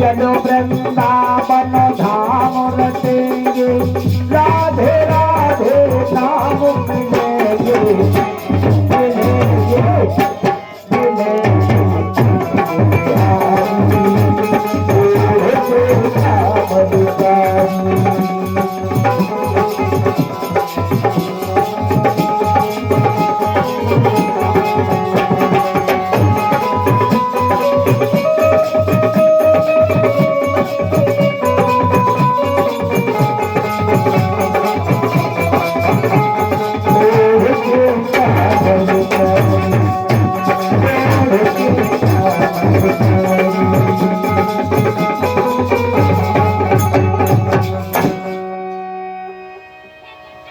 चलो वृंदावन धाम रचेंगे, राधे राधे नाम मिलेंगे, मिलेंगे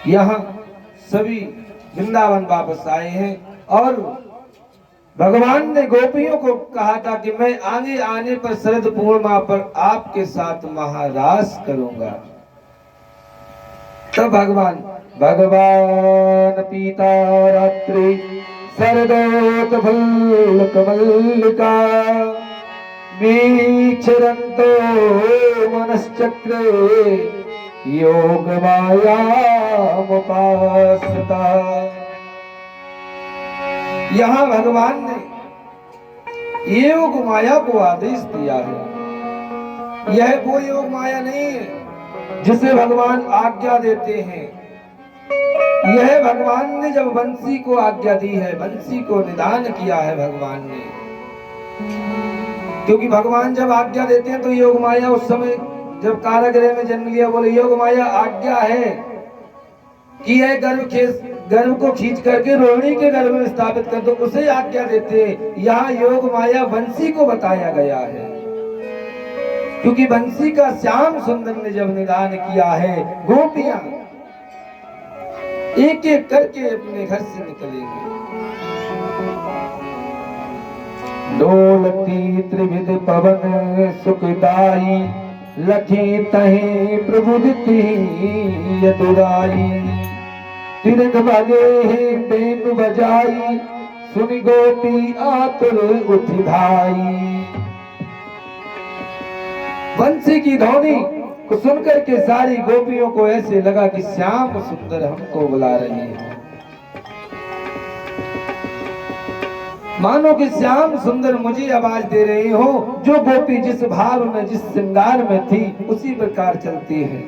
यहाँ सभी वृंदावन वापस आए हैं और भगवान ने गोपियों को कहा था कि मैं आगे आने पर शरद पूर्णिमा पर आपके साथ महारास करूंगा। तब भगवान पीता रात्रि शरदोत फल कमलिका वीक्षरन्तो मनश्चक्रे योग मायामुपासता। यहाँ भगवान ने योग माया को आदेश दिया है। यह वो योग माया नहीं है जिसे भगवान आज्ञा देते हैं। यह भगवान ने जब बंसी को आज्ञा दी है, बंसी को निदान किया है भगवान ने, क्योंकि भगवान जब आज्ञा देते हैं तो योग माया उस समय जब कारागृह में जन्म लिया, बोले योग माया आज्ञा है कि यह गर्भ को खींच करके रोहिणी के गर्भ में स्थापित कर दो, उसे आज्ञा देते हैं। यहाँ योग माया बंसी को बताया गया है, क्योंकि बंसी का श्याम सुंदर ने जब निदान किया है, गोपियां एक एक करके अपने घर से निकलेंगे। डोलती त्रिविध पवन सुखदाई लखी तहे प्रबुद्धि यदुराई तिरंग भगे बेनु बजाई सुनि गोपी आतुर उठी भाई। बंसी की ध्वनि को सुनकर के सारी गोपियों को ऐसे लगा कि श्याम सुंदर हमको बुला रही है, मानो कि श्याम सुंदर मुझे आवाज दे रही हो। जो गोपी जिस भाव में जिस श्रृंगार में थी उसी प्रकार चलती है।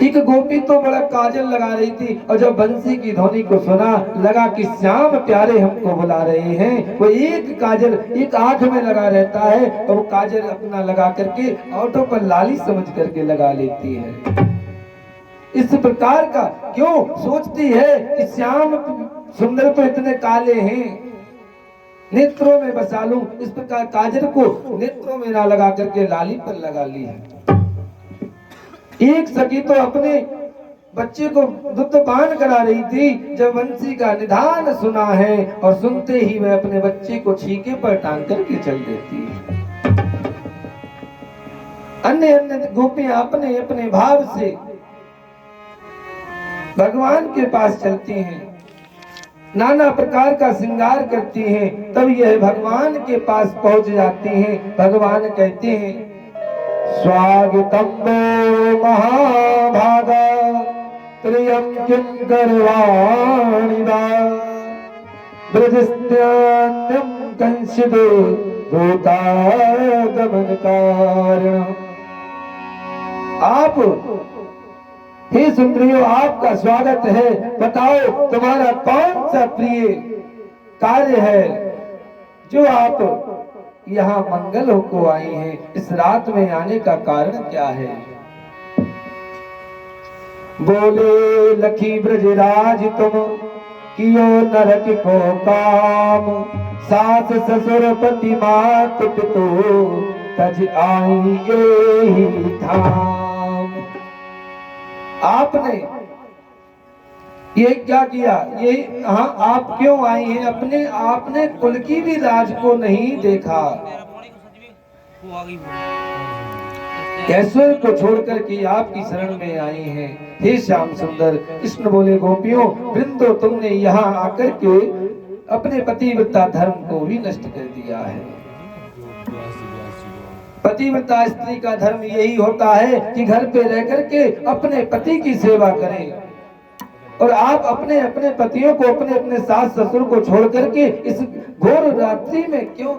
एक गोपी तो बड़ा काजल लगा रही थी और जब बंसी की ध्वनि को सुना लगा कि श्याम प्यारे हमको बुला रहे हैं। वो एक काजल एक आंख में लगा रहता है और वो काजल अपना लगा करके ऑटो पर लाली समझ करके लगा लेती है। इस प्रकार का क्यों सोचती है कि श्याम सुंदर तो इतने काले हैं, नेत्रों में बसा लूं। इस प्रकार काजल को नेत्रों में ना लगा करके लाली पर लगा ली है। एक सखी तो अपने बच्चे को दुग्ध पान करा रही थी, जब बंसी का निदान सुना है और सुनते ही वह अपने बच्चे को छीके पर टांग करके चल देती है। अन्य अन्य गोपियां अपने अपने भाव से भगवान के पास चलती हैं, नाना प्रकार का श्रृंगार करती हैं। तब यह भगवान के पास पहुंच जाती हैं। भगवान कहते हैं स्वागतम महाभागा त्रियं किं करवाणिदा ब्रजस्त्यान्यं कंसिदो भूतागमन कारण। आप हे सुंदरियों, आपका स्वागत है। बताओ तुम्हारा कौन सा प्रिय कार्य है जो आप यहाँ मंगल को आई हैं। इस रात में आने का कारण क्या है? बोले लखी ब्रजराज तुम कियो नरक को काम, सास ससुर पति मात पितो तज आई यही धाम। आपने ये क्या किया? ये हाँ, आप क्यों आई हैं? अपने आपने कुल की भी राज को नहीं देखा, कैश्वर को छोड़कर के आपकी शरण में आई हैं। हे श्याम सुंदर। कृष्ण बोले गोपियों वृंदो, तुमने यहाँ आकर के अपने पतिव्रता धर्म को भी नष्ट कर दिया है। पतिव्रता स्त्री का धर्म यही होता है कि घर पे रह करके अपने पति की सेवा करें। और आप अपने अपने पतियों को, अपने अपने सास ससुर को छोड़ करके इस घोर रात्रि में क्यों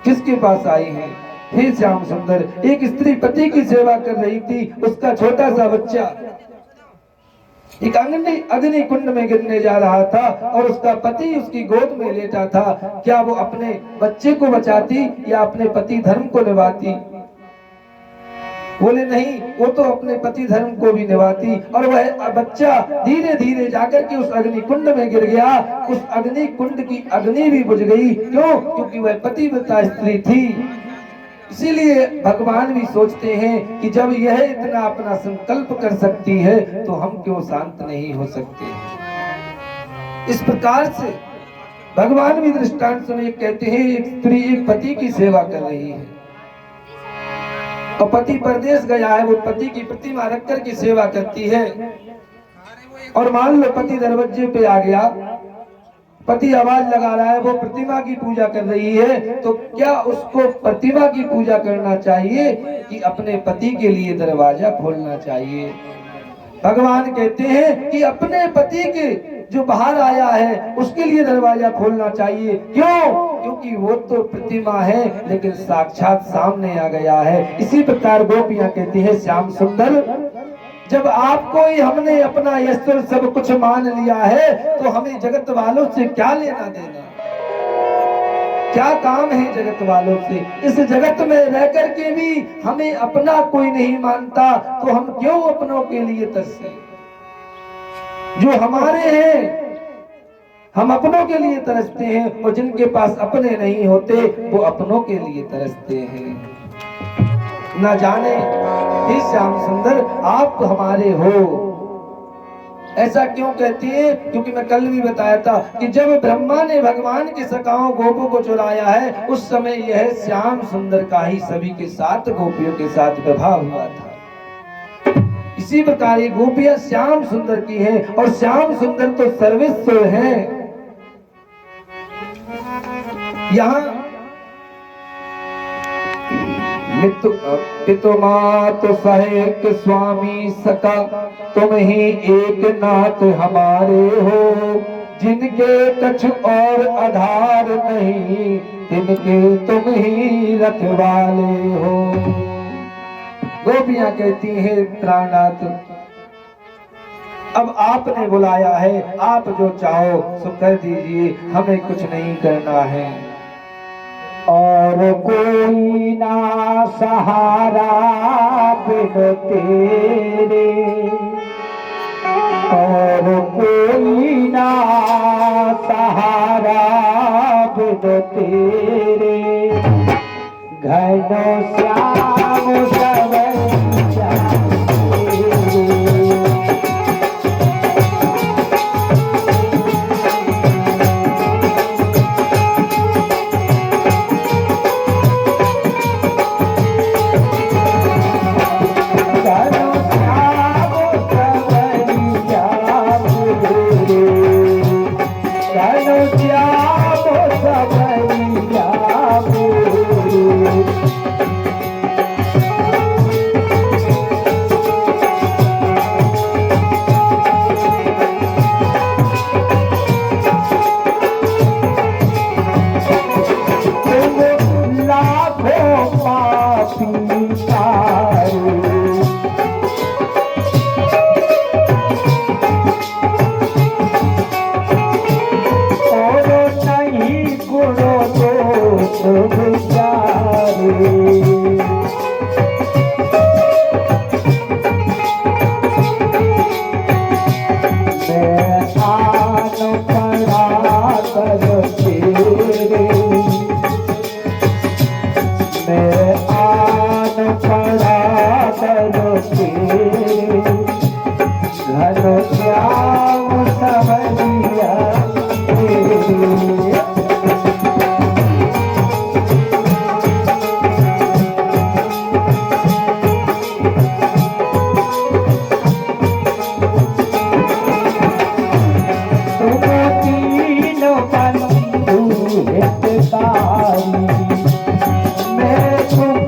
किसके पास आई हैं? हे श्याम सुंदर, एक स्त्री पति की सेवा कर रही थी, उसका छोटा सा बच्चा एक अग्नि कुंड में गिरने जा रहा था और उसका पति उसकी गोद में लेटा था। क्या वो अपने बच्चे को बचाती या अपने पति धर्म को निभाती? बोले नहीं, वो तो अपने पति धर्म को भी निभाती। और वह बच्चा धीरे धीरे जाकर के उस अग्नि कुंड में गिर गया। उस अग्नि कुंड की अग्नि भी बुझ गई। क्यों? क्योंकि वह पतिव्रता स्त्री थी। इसीलिए भगवान भी सोचते हैं कि जब यह इतना अपना संकल्प कर सकती है तो हम क्यों शांत नहीं हो सकते। इस प्रकार से भगवान भी दृष्टांत सुनिए। कहते हैं एक स्त्री एक पति की सेवा कर रही है और पति परदेश गया है, वो पति की प्रतिमा रख कर की सेवा करती है। और मान लो पति दरवाजे पे आ गया, पति आवाज लगा रहा है, वो प्रतिमा की पूजा कर रही है, तो क्या उसको प्रतिमा की पूजा करना चाहिए कि अपने पति के लिए दरवाजा खोलना चाहिए? भगवान कहते हैं कि अपने पति के जो बाहर आया है उसके लिए दरवाजा खोलना चाहिए। क्यों? क्योंकि वो तो प्रतिमा है लेकिन साक्षात सामने आ गया है। इसी प्रकार गोपियां कहती है श्याम सुंदर, जब आपको ही हमने अपना ईश्वर सब कुछ मान लिया है तो हमें जगत वालों से क्या लेना देना? क्या काम है जगत वालों से? इस जगत में रह कर के भी हमें अपना कोई नहीं मानता तो हम क्यों अपनों के लिए तरसे? जो हमारे हैं हम अपनों के लिए तरसते हैं और जिनके पास अपने नहीं होते वो अपनों के लिए तरसते हैं। न जाने हे श्याम सुंदर आप हमारे हो। ऐसा क्यों कहती है? क्योंकि मैं कल भी बताया था कि जब ब्रह्मा ने भगवान के सखाओं गोपों को चुराया है उस समय यह श्याम सुंदर का ही सभी के साथ गोपियों के साथ विवाह हुआ था। इसी प्रकार ये गोपियां श्याम सुंदर की है और श्याम सुंदर तो सर्वेश्वर है। यहाँ पितु मात सहायक स्वामी सका तुम ही एक नाथ हमारे हो, जिनके कछु और आधार नहीं तिनके तुम ही रखवाले हो। गोपियां कहती है प्राणनाथ अब आपने बुलाया है, आप जो चाहो सो कर दीजिए, हमें कुछ नहीं करना है। और कोई ना सहारा बिन तेरे, और कोई ना सहारा बिन तेरे, घनो श्याम सवैया मैं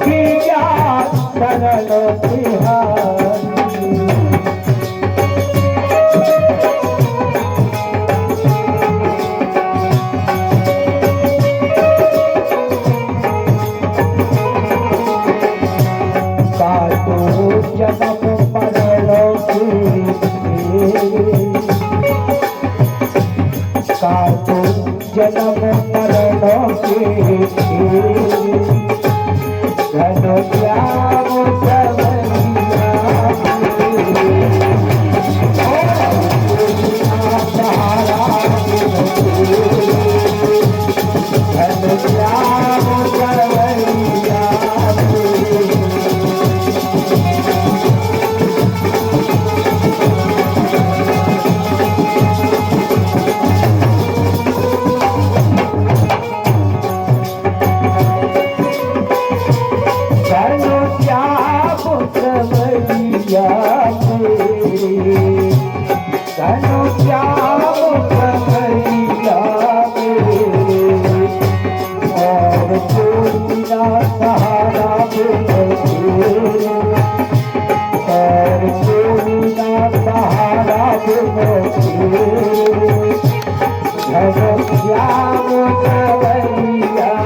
काटो जन्म मरणों के घन श्याम सवरिया घन श्याम सवरिया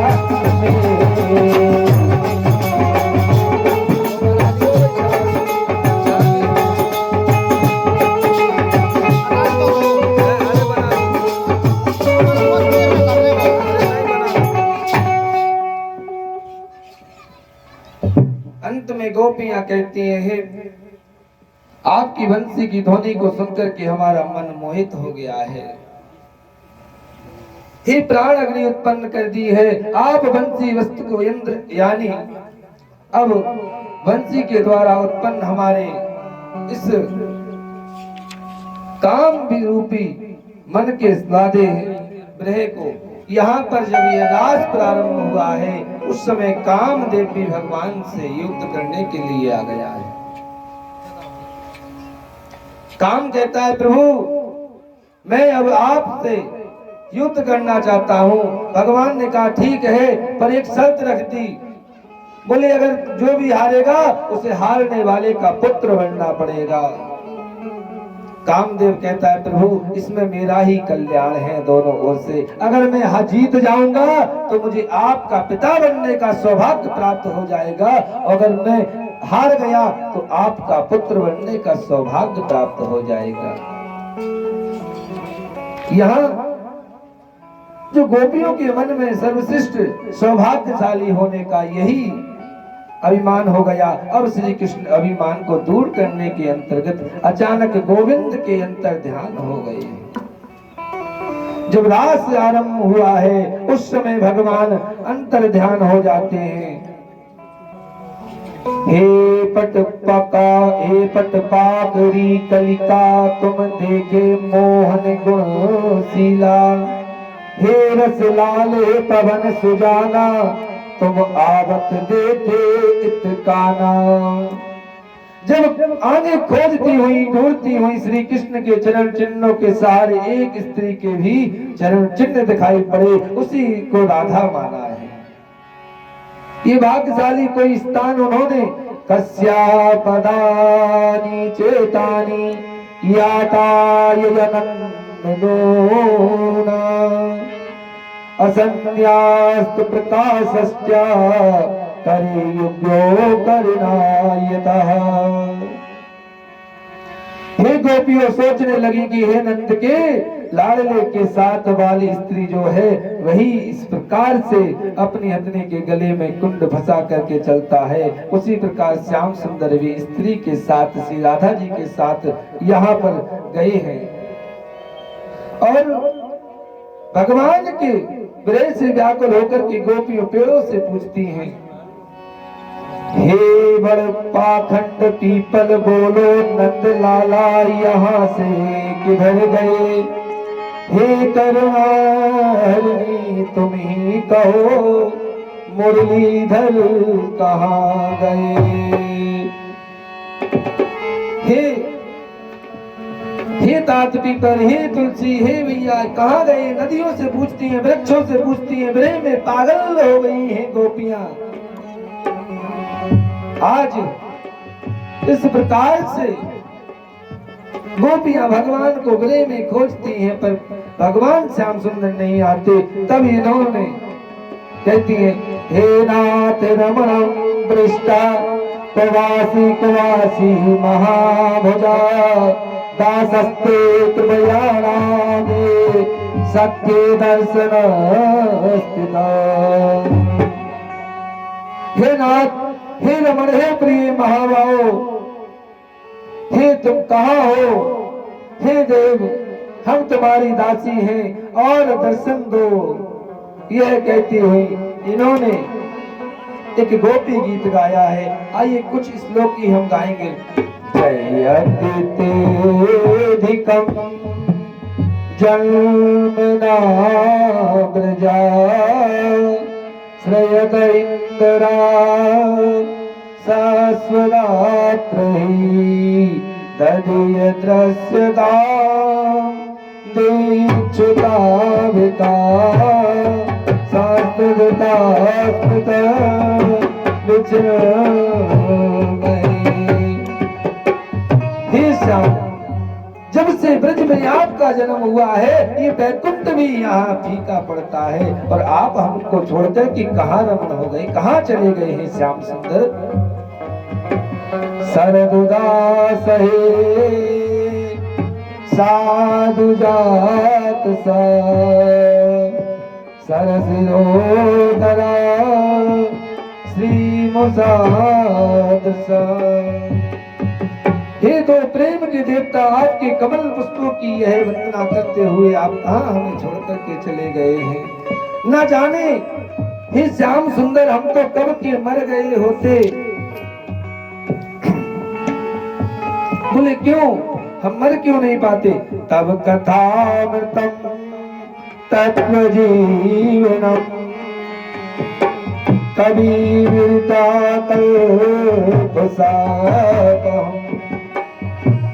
अंत में गोपियां कहती हैं, हे आपकी बंसी की ध्वनि को सुनकर के हमारा मन मोहित हो गया है। हे प्राण अग्नि उत्पन्न कर दी है आप बंसी वस्तु को इंद्र यानी अब बंसी के द्वारा उत्पन्न हमारे इस काम भी रूपी मन के लादे ग्रह को यहाँ पर जब यह रास प्रारंभ हुआ है उस समय कामदेव भी भगवान से युद्ध करने के लिए आ गया है। काम कहता है प्रभु मैं अब आपसे युद्ध करना चाहता हूँ। भगवान ने कहा ठीक है पर एक शर्त रख दी, बोले अगर जो भी हारेगा उसे हारने वाले का पुत्र बनना पड़ेगा। कामदेव कहता है प्रभु इसमें मेरा ही कल्याण है दोनों ओर से, अगर मैं जीत जाऊंगा तो मुझे आपका पिता बनने का सौभाग्य प्राप्त हो जाएगा, अगर मैं हार गया तो आपका पुत्र बनने का सौभाग्य प्राप्त हो जाएगा। यहाँ जो गोपियों के मन में सर्वश्रेष्ठ सौभाग्यशाली होने का यही अभिमान हो गया। अब श्री कृष्ण अभिमान को दूर करने के अंतर्गत अचानक गोविंद के अंतर ध्यान हो गए। जब रास आरंभ हुआ है उस समय भगवान अंतर ध्यान हो जाते हैं। हे पट पाकरी कलिका तुम देखे मोहन गुण शीला, हे रस लाल पवन सुजाना तुम आवत देखे इतकाना। जब आगे खोजती हुई ढूंढती हुई श्री कृष्ण के चरण चिन्हों के सहारे एक स्त्री के भी चरण चिन्ह दिखाई पड़े, उसी को राधा माना है। ये भाग्यशाली कोई स्थान उन्होंने कस्या पदानी चेतानी याताय जनन्नोना असन्यास्तु प्रकाशस्या करे युग्यो करनायतः। हे गोपियों सोचने लगी कि हे नंद के लाडले के साथ वाली स्त्री जो है वही इस प्रकार से अपनी हथनी के गले में कुंड फंसा करके चलता है, उसी प्रकार श्याम सुंदर भी स्त्री के साथ श्री राधा जी के साथ यहाँ पर गए हैं। और भगवान के विरह से व्याकुल होकर के गोपियों पेड़ों से पूछती हैं, हे बड़ पाखंड पीपल बोलो नंद लाला यहाँ से किधर गए, हे करुणाहरिणी तुम ही कहो मुरलीधर कहाँ गए। हे तात पीपल, हे तुलसी, हे भैया कहाँ गए। नदियों से पूछती हैं, वृक्षों से पूछती हैं, विरह में पागल हो गई हैं गोपियां। आज इस प्रकार से गोपियां भगवान को विरह में खोजती हैं पर भगवान श्याम सुंदर नहीं आते। तब इन्होंने कहती है, हे नाथ रमणं पृष्ठा प्रवासी कवासी महाभुजा दासस्ते कृपयाणामे सत्य दर्शन स्थिता। हे नाथ, हे रमण, हे प्रिय महाबाहो, हे तुम कहाँ हो? हे देव, हम तुम्हारी दासी हैं और दर्शन दो। यह कहती हुई इन्होंने एक गोपी गीत गाया है। आइए कुछ श्लोक ही हम गाएंगे। जयतिधिकम जन्मना ब्रजा श्रयत इंद्रा शाश्वरात्रहि ददीय दृश्यता दीक्षुताभिता शास्त्रता हे श्याम, जब से ब्रज में आपका जन्म हुआ है, ये बैकुंठ भी यहाँ फीका पड़ता है और आप हमको छोड़कर कि कहाँ रमण हो गए, कहाँ चले गए हैं श्याम सुंदर। सरदुदास हे साधु जात सा सरसिरोदरा श्री मुसादसा। हे तो प्रेम के देवता, आपके कमल पुष्पों की यह वंदना करते हुए आप कहाँ हमें छोड़ करके चले गए हैं? ना जाने हे श्याम सुंदर, हम तो कब के मर गए होते। बोले क्यों, हम मर क्यों नहीं पाते? तब कथामृतम तत्व जीवनम कभी विरता कल्पसापहम।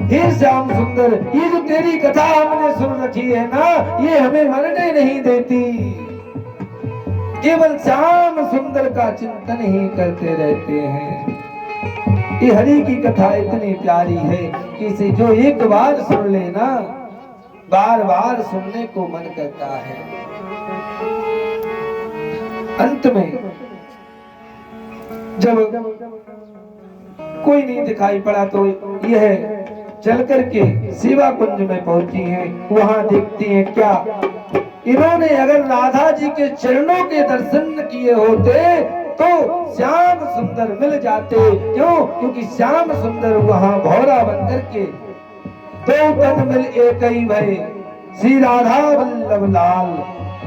हे श्याम सुंदर, ये जो तेरी कथा हमने सुन रखी है ना, ये हमें मरने नहीं देती। केवल श्याम सुंदर का चिंतन ही करते रहते हैं। ये हरि की कथा इतनी प्यारी है कि इसे जो एक बार सुन लेना, बार बार सुनने को मन करता है। अंत में जब कोई नहीं दिखाई पड़ा तो यह चल करके सेवा कुंज में पहुंची हैं। वहां देखती हैं क्या, इन्होंने अगर राधा जी के चरणों के दर्शन किए होते तो श्याम सुंदर मिल जाते। क्यों? क्योंकि श्याम सुंदर वहां भौरा बनकर के दो तन मिल एक ही भय, श्री राधा वल्लभ लाल।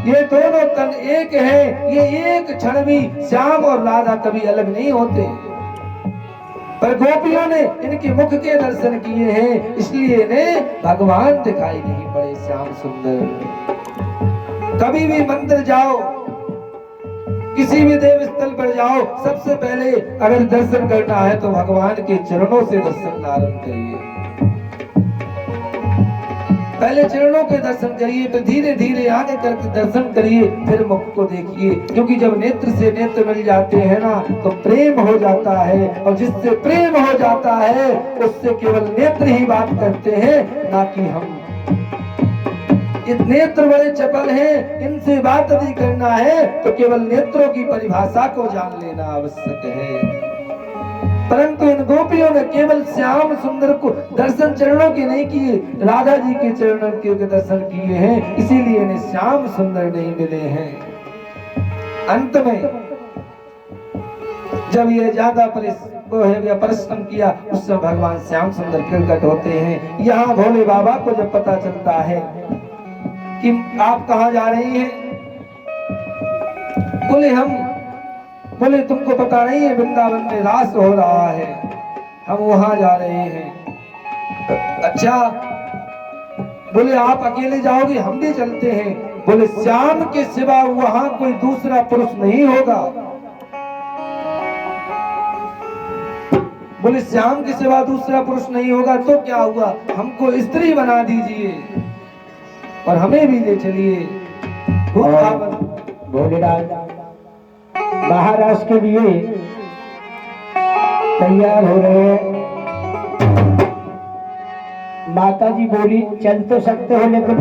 ये दोनों तन एक हैं। ये एक क्षण भी श्याम और राधा कभी अलग नहीं होते। पर गोपियों ने इनके मुख के दर्शन किए हैं, इसलिए इन्हें भगवान दिखाई नहीं पड़े श्याम सुंदर। कभी भी मंदिर जाओ, किसी भी देव स्थल पर जाओ, सबसे पहले अगर दर्शन करना है तो भगवान के चरणों से दर्शन आरंभ करिए। पहले चरणों के दर्शन करिए, फिर धीरे धीरे आगे करके दर्शन करिए, फिर मुख को देखिए। क्योंकि जब नेत्र से नेत्र मिल जाते हैं ना, तो प्रेम हो जाता है, और जिससे प्रेम हो जाता है उससे केवल नेत्र ही बात करते हैं, ना कि हम। ये नेत्र बड़े चपल हैं, इनसे बात यदि करना है तो केवल नेत्रों की परिभाषा को जान लेना आवश्यक है। परंतु इन गोपियों ने केवल श्याम सुंदर को दर्शन चरणों के नहीं किए, राधा जी के चरणों के दर्शन किए हैं, इसीलिए इन्हें श्याम सुंदर नहीं मिले हैं। अंत में जब ये ज्यादा परिश्रम किया, उस समय भगवान श्याम सुंदर प्रकट होते हैं। यहाँ भोले बाबा को जब पता चलता है कि आप कहाँ जा रही हैं, बोले तुमको पता नहीं है वृंदावन में रास हो रहा है, हम वहां जा रहे हैं। अच्छा, बोले आप अकेले जाओगे, हम भी चलते हैं। बोले श्याम के सिवा वहां कोई दूसरा पुरुष नहीं होगा। बोले श्याम के सिवा दूसरा पुरुष नहीं होगा तो क्या हुआ, हमको स्त्री बना दीजिए और हमें भी ले चलिए। भोलेनाथ महाराज के लिए तैयार हो रहे हैं। माता जी बोली चल तो सकते हो, लेकिन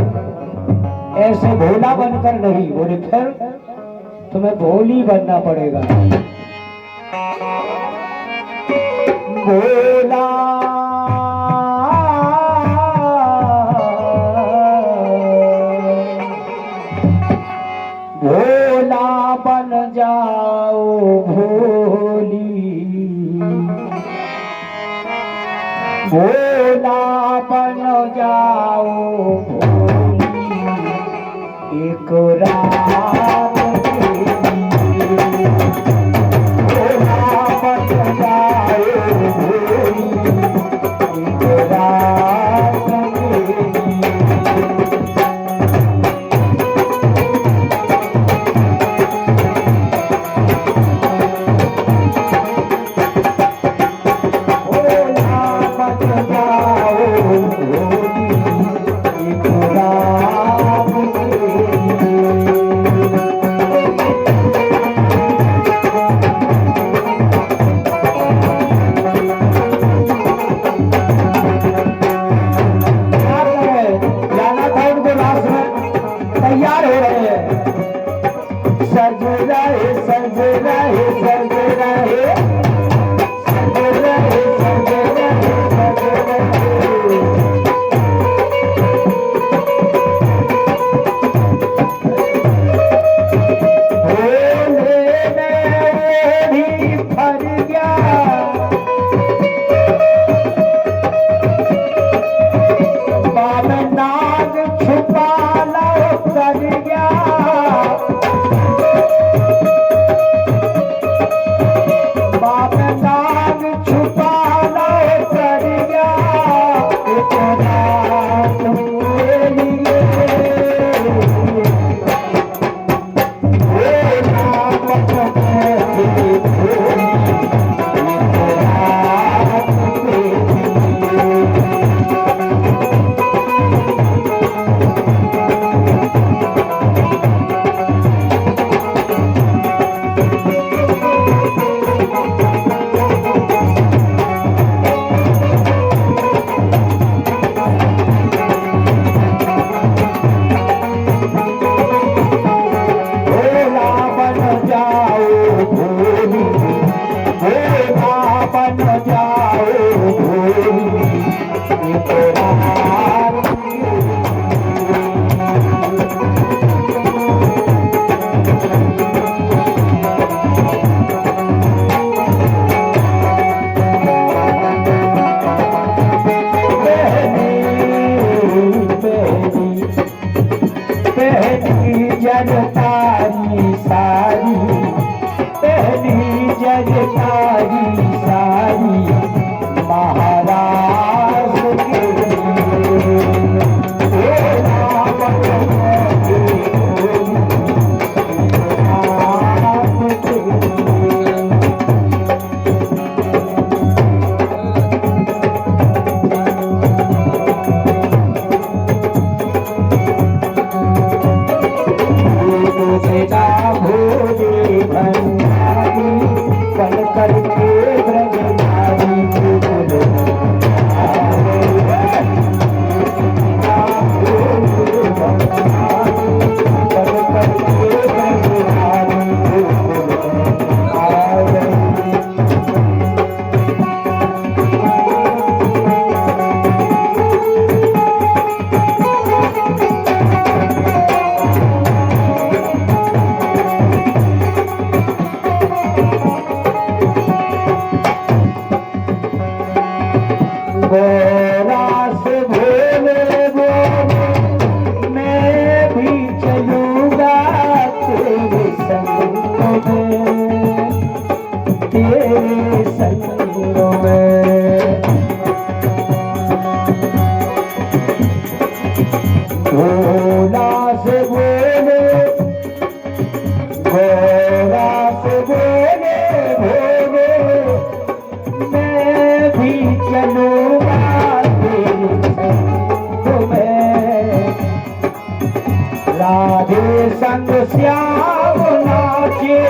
ऐसे भोला बनकर नहीं। बोले फिर तुम्हें भोली बनना पड़ेगा। भोला भोला बन जाओ भोली, भोला बन जाओ भोली, एक रात के लिए। भोला बन जाओ भोली, एक रात के लिए। तैयार हो रहे हैं। सज रहे सज रहे सज रहे सज रहे सज रहे सज रहे। भोले में भी फर गया, बाम नाग छुपा कर गया, बाप नाग छुपा कर गया, रात के लिए। जनतारी सारी, पहली जनतारी सारी, महाराज के लिए। भोले भंडारी बन करके ब्रजधारी, भोला से बोले, भोला से बोले, भोले मैं भी चलूंगा तेरे संग में। राधे संग श्याम नाचे,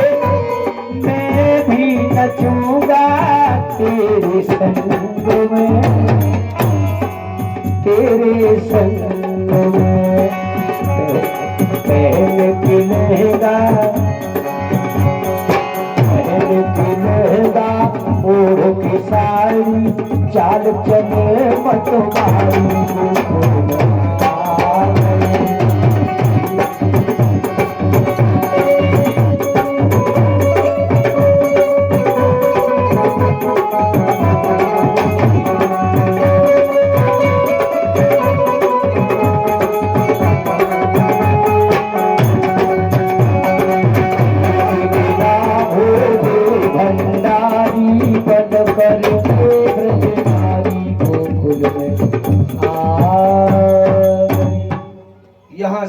मैं भी नचूंगा तेरे संग में, तेरे संग में। पहन की लहंगा, पहन की लहंगा, ओढ़ की साड़ी, चाल चले मतवारी।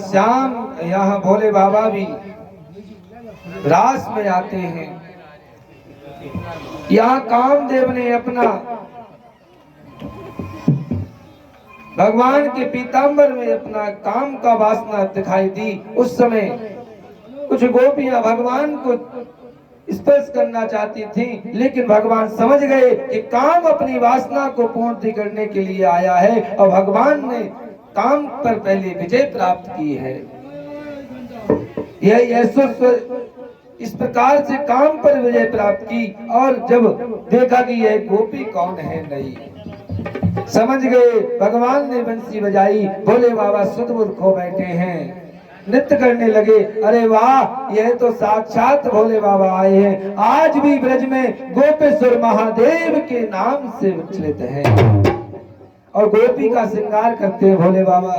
श्याम यहाँ भोले बाबा भी रास में आते हैं। यहाँ कामदेव ने अपना भगवान के पीतांबर में अपना काम का वासना दिखाई दी। उस समय कुछ गोपियां भगवान को स्पर्श करना चाहती थी, लेकिन भगवान समझ गए कि काम अपनी वासना को पूर्ण करने के लिए आया है और भगवान ने काम पर पहले विजय प्राप्त की है। इस प्रकार से काम पर विजय प्राप्त की और जब देखा कि यह गोपी कौन है नहीं, समझ गए। भगवान ने बंसी बजाई, भोले बाबा सुध-बुध खो बैठे हैं, नृत्य करने लगे। अरे वाह, यह तो साक्षात भोले बाबा आए हैं। आज भी ब्रज में गोपेश्वर महादेव के नाम से विचलित हैं और गोपी का श्रृंगार करते हैं भोले बाबा।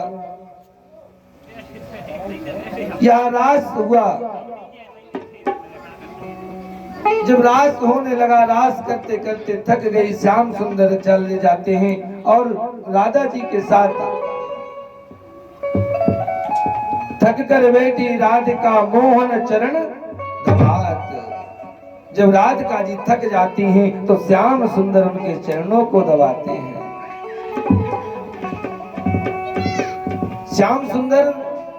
यहाँ रास हुआ, जब रास होने लगा, रास करते करते थक गई श्याम सुंदर चले जाते हैं और राधा जी के साथ थक कर बैठी राधिका मोहन चरण दबात। जब राधिका जी थक जाती हैं तो श्याम सुंदर उनके चरणों को दबाते हैं। श्याम सुंदर,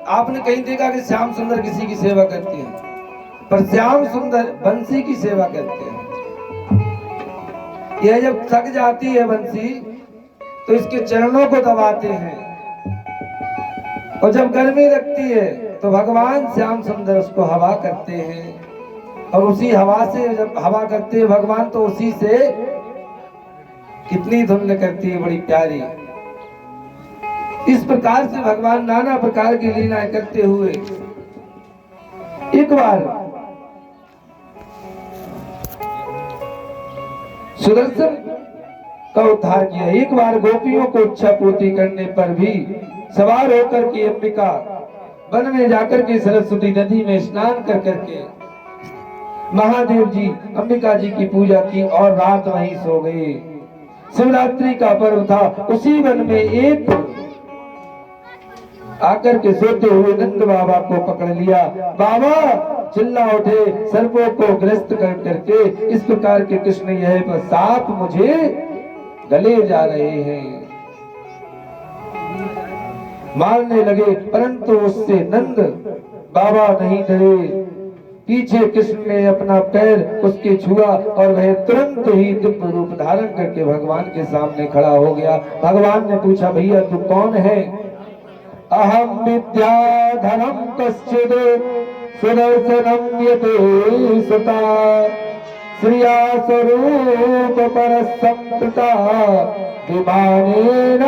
आपने कहीं देखा कि श्याम सुंदर किसी की सेवा करते हैं, पर श्याम सुंदर बंसी की सेवा करते हैं। यह जब थक जाती है बंसी तो इसके चरणों को दबाते हैं और जब गर्मी लगती है तो भगवान श्याम सुंदर उसको हवा करते हैं और उसी हवा से जब हवा करते हैं भगवान तो उसी से कितनी धुन करती है, बड़ी प्यारी। इस प्रकार से भगवान नाना प्रकार की लीलाएं करते हुए एक बार सुदर्शन का उद्धार किया। एक बार गोपियों को इच्छा पूर्ति करने पर भी सवार होकर के अंबिका वन में जाकर के सरस्वती नदी में स्नान कर करके महादेव जी अंबिका जी की पूजा की और रात वहीं सो गए। शिवरात्रि का पर्व था, उसी वन में एक आकर के सोते हुए नंद बाबा को पकड़ लिया। बाबा चिल्ला उठे, सर्पों को ग्रस्त कर करके इस प्रकार के कृष्ण यह सांप मुझे गले जा रहे हैं, मारने लगे। परंतु उससे नंद बाबा नहीं डरे। पीछे कृष्ण ने अपना पैर उसके छुआ और वह तुरंत ही दिव्य रूप धारण करके भगवान के सामने खड़ा हो गया। भगवान ने पूछा, भैया तू कौन है? अहम विद्याधरम कश्चिद सुदर्शनम यते सता श्रिया स्वरूप परसंप्रता विमानेन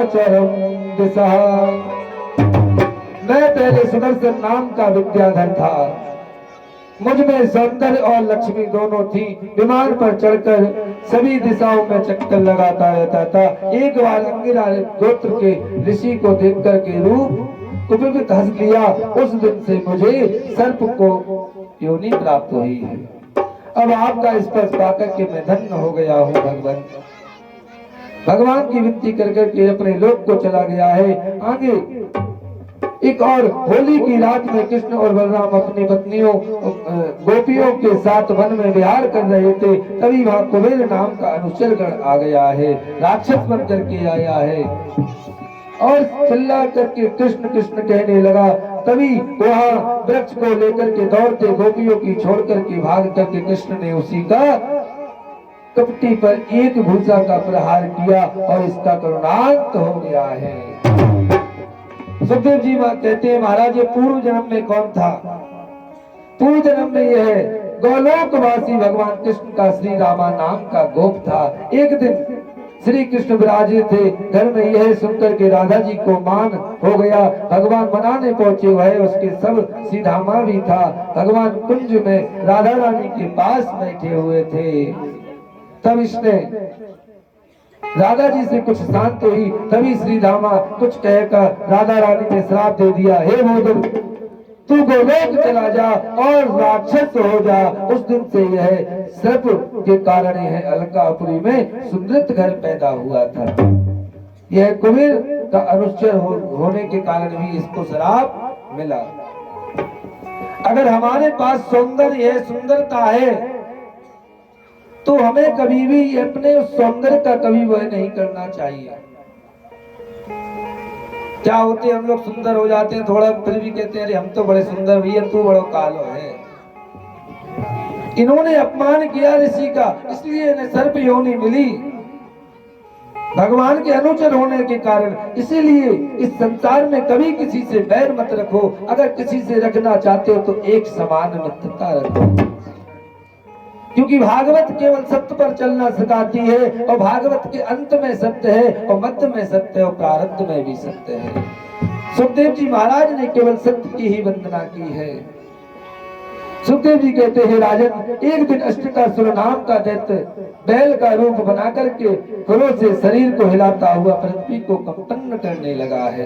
चरम दिशा। मैं पहले सुदर्शन नाम का विद्याधर था, मुझ में सौंदर्य और लक्ष्मी दोनों थी। विमान पर चढ़कर सभी दिशाओं में चक्कर लगाता रहता था। एक बार अंगिरा गोत्र के ऋषि को देख कर के रूप कुपित हंस लिया। उस दिन से मुझे सर्प को योनि प्राप्त हुई है। अब आपका स्पर्श पाकर के मैं धन्य हो गया हूँ। भगवान की विनती कर करके अपने लोक को चला गया है। आगे एक और होली की रात में कृष्ण और बलराम अपनी पत्नियों गोपियों के साथ वन में विहार कर रहे थे। तभी वहां कुबेर नाम का अनुचरगण आ गया है, राक्षस बन करके आया है और चिल्ला करके कृष्ण कृष्ण कहने लगा। तभी वहां वृक्ष को लेकर के दौड़ते गोपियों की छोड़ करके भाग करके कृष्ण ने उसी का कपटी पर एक भूसा का प्रहार किया और इसका करुणांत हो गया है। सुखदेव जी कहते हैं, महाराज ये पूर्व जन्म में कौन था? पूर्व जन्म में यह गोलोकवासी भगवान कृष्ण का श्री रामा नाम का गोप था। एक दिन श्री कृष्ण विराजे थे घर में, यह सुनकर के राधा जी को मान हो गया। भगवान मनाने पहुंचे हुए, उसके सब सीधामा भी था। भगवान कुंज में राधा रानी के पास बैठे हुए थे। तब इसने राधा जी से कुछ शांत हुई। तभी श्री धामा कुछ कहकर राधा रानी ने श्राप दे दिया, हे मोदक तू गोलोक चला जा और राक्षस हो जा। उस दिन से यह सर्प के कारण यह अलकापुरी में सुंदर घर पैदा हुआ था। यह कुबेर का अनुचर होने के कारण भी इसको श्राप मिला। अगर हमारे पास सौंदर्य है, सुंदरता है, तो हमें कभी भी अपने उस सौंदर्य का कभी वह नहीं करना चाहिए। क्या होते हम लोग सुंदर हो जाते हैं थोड़ा, फिर भी कहते हैं अरे हम तो बड़े सुंदर, भैया तू बड़ो कालो है। इन्होंने अपमान किया ऋषि का, इसलिए इन्हें सर्प योनि मिली भगवान के अनुचर होने के कारण। इसीलिए इस संसार में कभी किसी से बैर मत रखो, अगर किसी से रखना चाहते हो तो एक समान मित्रता रखो, क्योंकि भागवत केवल सत्य पर चलना सिखाती है, और भागवत के अंत में सत्य है, और मध्य में सत्य है, और प्रारब्ध में भी सत्य है। सुखदेव जी महाराज ने केवल सत्य की ही वंदना की है। सुखदेव जी कहते हैं राजन, एक दिन अष्टकासुर नाम का दैत्य बैल का रूप बना करके फलों से शरीर को हिलाता हुआ पृथ्वी को कंपन करने लगा है।